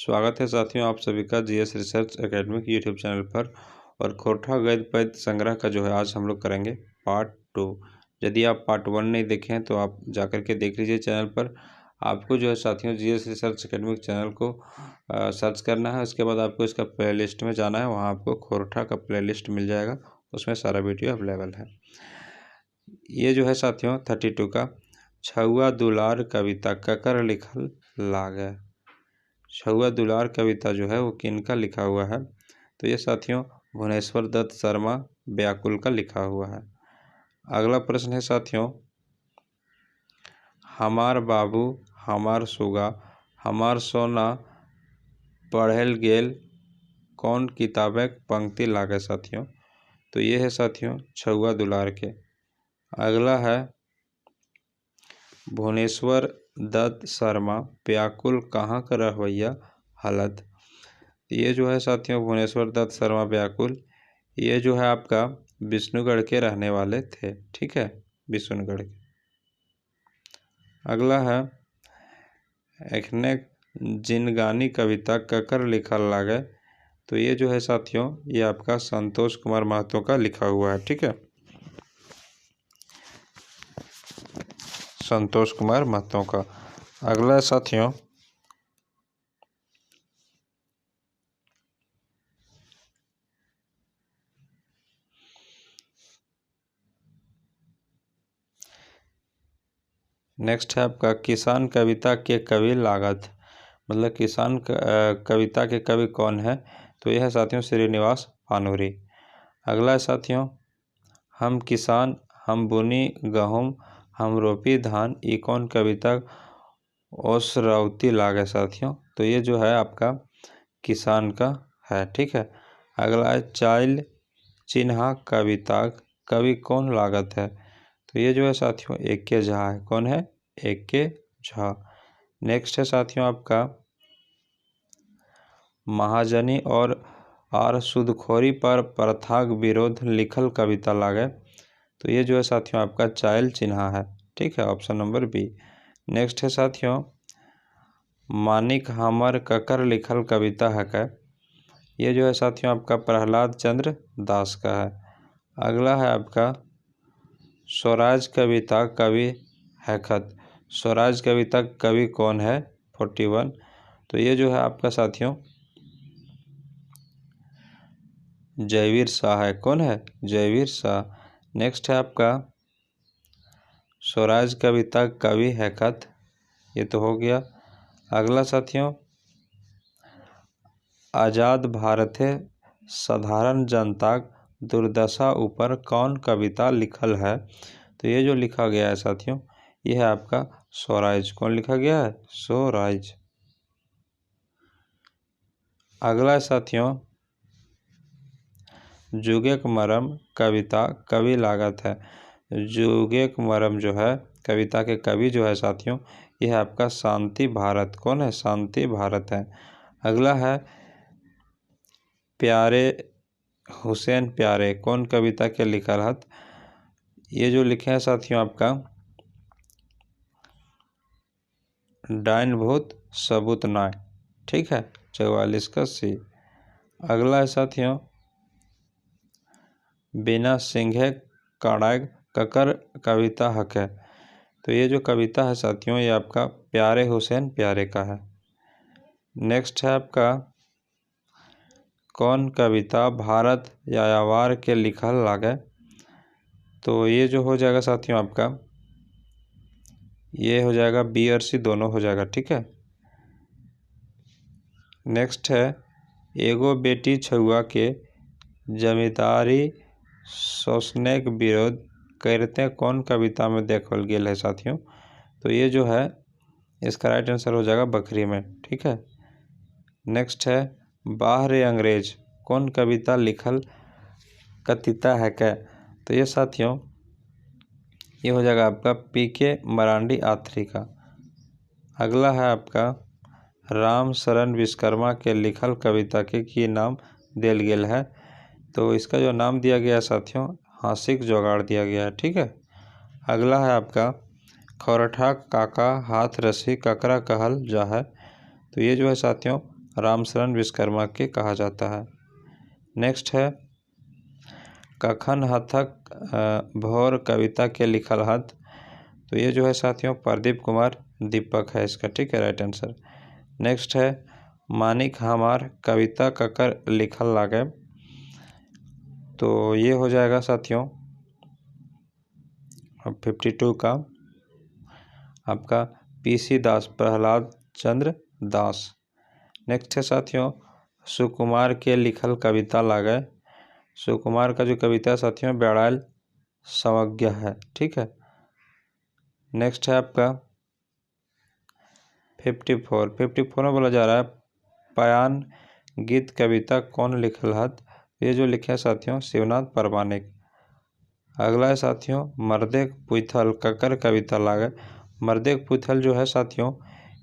स्वागत है साथियों आप सभी का जीएस रिसर्च एकेडमी के यूट्यूब चैनल पर। और खोरठा गद्य पद्य संग्रह का जो है आज हम लोग करेंगे पार्ट 2। यदि आप पार्ट 1 नहीं देखे हैं तो आप जाकर के देख लीजिए चैनल पर। आपको जो है साथियों जीएस रिसर्च एकेडमी चैनल को सर्च करना है। उसके बाद आपको इसका प्लेलिस्ट में जाना है, वहाँ आपको खोरठा का प्लेलिस्ट मिल जाएगा, उसमें सारा वीडियो अवेलेबल है। ये जो है साथियों 32 का छुआ दुलार कविता ककर लिखल लागे। छुआ दुलार कविता जो है वो किनका लिखा हुआ है? तो ये साथियों भुवनेश्वर दत्त शर्मा व्याकुल का लिखा हुआ है। अगला प्रश्न है साथियों, हमार बाबू हमार सुगा हमार सोना पढ़ेल गेल कौन किताबें पंक्ति लागे साथियों? तो ये है साथियों छुआ दुलार के। अगला है भुवनेश्वर दत्त शर्मा व्याकुल कहाँ का रवैया हलत। ये जो है साथियों भुवनेश्वर दत्त शर्मा व्याकुल, ये जो है आपका विष्णुगढ़ के रहने वाले थे, ठीक है, विष्णुगढ़ के। अगला है एखने जिनगानी कविता ककर लिखल लागे। तो ये जो है साथियों ये आपका संतोष कुमार महतो का लिखा हुआ है, ठीक है, संतोष कुमार महतो का। अगला है साथियों नेक्स्ट है आपका किसान कविता के कवि लागत, मतलब किसान कविता के कवि कौन है? तो यह है साथियों श्रीनिवास भानूरी। अगला है साथियों हम किसान हम बुनी गहूम हम रोपी धान ई कौन कविता ओसरौती लागे साथियों? तो ये जो है आपका किसान का है, ठीक है। अगला है चाइल चिन्हा कविता कवि कौन लागत है? तो ये जो है साथियों ए.के. झा है। कौन है? ए.के. झा। नेक्स्ट है साथियों आपका महाजनी और आर सुदखोरी पर प्रथाग विरोध लिखल कविता लागे। तो ये जो है साथियों आपका चाइल चिन्हा है, ठीक है, ऑप्शन नंबर बी। नेक्स्ट है साथियों मानिक हमर ककर लिखल कविता है क्या? ये जो है साथियों आपका प्रहलाद चंद्र दास का है। अगला है आपका स्वराज कविता कवि है खत। स्वराज कविता कवि कौन है? 41। तो ये जो है आपका साथियों जयवीर शाह है। कौन है? जयवीर शाह। नेक्स्ट है आपका स्वराज कविता कवि है खत, ये तो हो गया। अगला साथियों आजाद भारत है साधारण जनता दुर्दशा ऊपर कौन कविता लिखल है? तो ये जो लिखा गया है साथियों ये है आपका स्वराज। कौन लिखा गया है? स्वराज। अगला साथियों जुगेक मरम कविता कवि लागत है। जुगेक मरम जो है कविता के कवि जो है साथियों ये है आपका शांति भारत। कौन है? शांति भारत है। अगला है प्यारे हुसैन प्यारे कौन कविता के लिखल हत? ये जो लिखे हैं साथियों आपका डाइन भूत सबूत नाय, ठीक है, 44 का सी। अगला है साथियों बिना सिंघे कड़ाग ककर कविता हक है। तो ये जो कविता है साथियों ये आपका प्यारे हुसैन प्यारे का है। नेक्स्ट है आपका कौन कविता भारत यायावार के लिखल लागे। तो ये जो हो जाएगा साथियों आपका ये हो जाएगा बी और सी दोनों हो जाएगा, ठीक है। नेक्स्ट है एगो बेटी छुआ के जमींदारी शोषणे के विरोध करते कौन कविता में देखल गेल है साथियों? तो ये जो है इसका राइट आंसर हो जाएगा बकरी में, ठीक है। नेक्स्ट है बाहरे अंग्रेज कौन कविता लिखल कथिता है क्या? तो ये साथियों ये हो जाएगा आपका पी.के. मरांडी आथरी का। अगला है आपका राम शरण विश्वकर्मा के लिखल कविता के की नाम दिल गेल है। तो इसका जो नाम दिया गया है साथियों हासिक जोगाड़ दिया गया है, ठीक है। अगला है आपका खोरठा काका हाथ रसी ककरा कहल जा है। तो ये जो है साथियों रामशरण विश्वकर्मा के कहा जाता है। नेक्स्ट है कखन हथक भोर कविता के लिखल हत। तो ये जो है साथियों प्रदीप कुमार दीपक है इसका, ठीक है, राइट आंसर। नेक्स्ट है मानिक हमार कविता ककर लिखल लागे। तो ये हो जाएगा साथियों 52 का आपका पीसी दास, प्रहलाद चंद्र दास। नेक्स्ट है साथियों सुकुमार के लिखल कविता लागे। सुकुमार का जो कविता है साथियों बेड़ाल समज्ञा है, ठीक है। नेक्स्ट है आपका 54 में बोला जा रहा है पयान गीत कविता कौन लिखल हत। ये जो लिखे है साथियों शिवनाथ परमानिक। अगला है साथियों मर्देक पुथल ककर कविता लागे। मर्देक पुथल जो है साथियों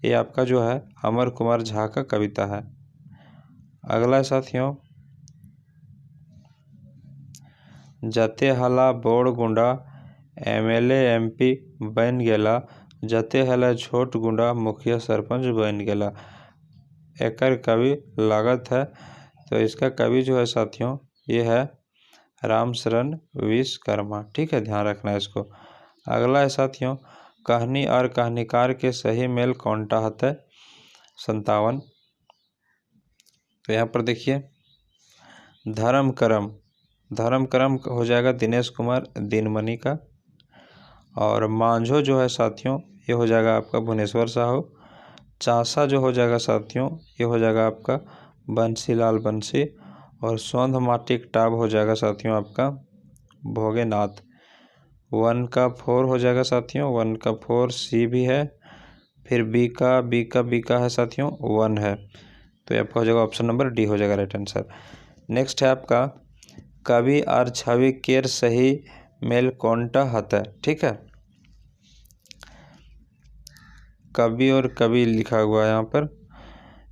ये आपका जो है अमर कुमार झा का कविता है। अगला है साथियों जते हला बोड़ गुंडा MLA MP बन गेला, जते हला छोट गुंडा मुखिया सरपंच बन गेला। एकर कवि लागत है। तो इसका कवि जो है साथियों ये है रामशरण विश्वकर्मा, ठीक है, ध्यान रखना है इसको। अगला है साथियों कहानी और कहानीकार के सही मेल कौनटा है 57। तो यहाँ पर देखिए धर्म करम हो जाएगा दिनेश कुमार दिनमणि का। और मांझो जो है साथियों ये हो जाएगा आपका भुवनेश्वर साहू। चासा जो हो जाएगा साथियों ये हो जाएगा आपका बंसीलाल बंसी। और सौंध माटिक टाब हो जाएगा साथियों आपका भोगेनाथ। 1 का 4 हो जाएगा साथियों, 1 का 4 C भी है। फिर बी का है साथियों 1 है। तो ये आपका हो जाएगा ऑप्शन नंबर डी हो जाएगा राइट आंसर। नेक्स्ट है आपका कवि और छवि केर सही मेल कौनटा हता, ठीक है। कवि और कवि लिखा हुआ है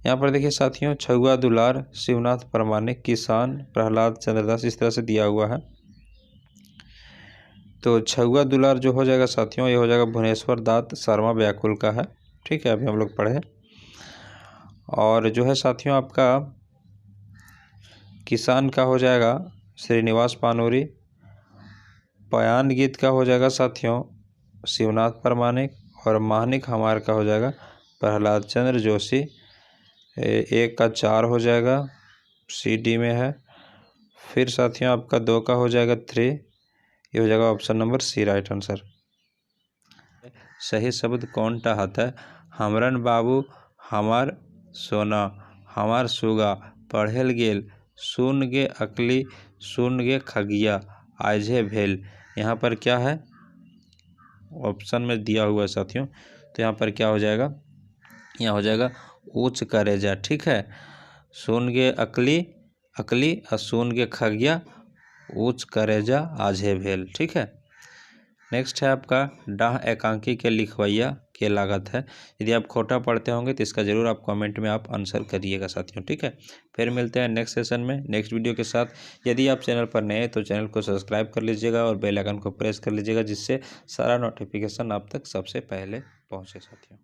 यहाँ पर देखिए साथियों छुआ दुलार शिवनाथ परमानिक, किसान प्रहलाद चंद्रदास, इस तरह से दिया हुआ है। तो छुआ दुलार जो हो जाएगा साथियों ये हो जाएगा भुवनेश्वर दत्त शर्मा व्याकुल का है, ठीक है, अभी हम लोग पढ़े। और जो है साथियों आपका किसान का हो जाएगा श्रीनिवास पानूरी। पयान गीत का हो जाएगा साथियों शिवनाथ परमानिक। और मानिक हमार का हो जाएगा प्रहलाद चंद्र जोशी। 1 का 4 हो जाएगा CD में है। फिर साथियों आपका 2 का हो जाएगा 3, ये हो जाएगा option number C right answer. सही शब्द कौन टा है हमरन बाबू हमार सोना हमार सुगा पढ़ेल गेल सुन गे अकली सुन गे खगिया आजे भेल। यहाँ पर क्या है ऑप्शन में दिया हुआ है साथियों। तो यहाँ पर क्या हो जाएगा, यहाँ हो जाएगा उच्च करेजा, ठीक है। सुन गे अकली और सुन गे खगिया उच्च करेजा आजे भेल, ठीक है। नेक्स्ट है आपका डाह एकांकी के लिखवैया के लागत है। यदि आप खोटा पढ़ते होंगे तो इसका जरूर आप कमेंट में आप आंसर करिएगा साथियों, ठीक है। फिर मिलते हैं नेक्स्ट सेशन में नेक्स्ट वीडियो के साथ। यदि आप चैनल पर नए हैं तो चैनल को सब्सक्राइब कर लीजिएगा और बेल आइकन को प्रेस कर लीजिएगा, जिससे सारा नोटिफिकेशन आप तक सबसे पहले पहुंचे साथियों।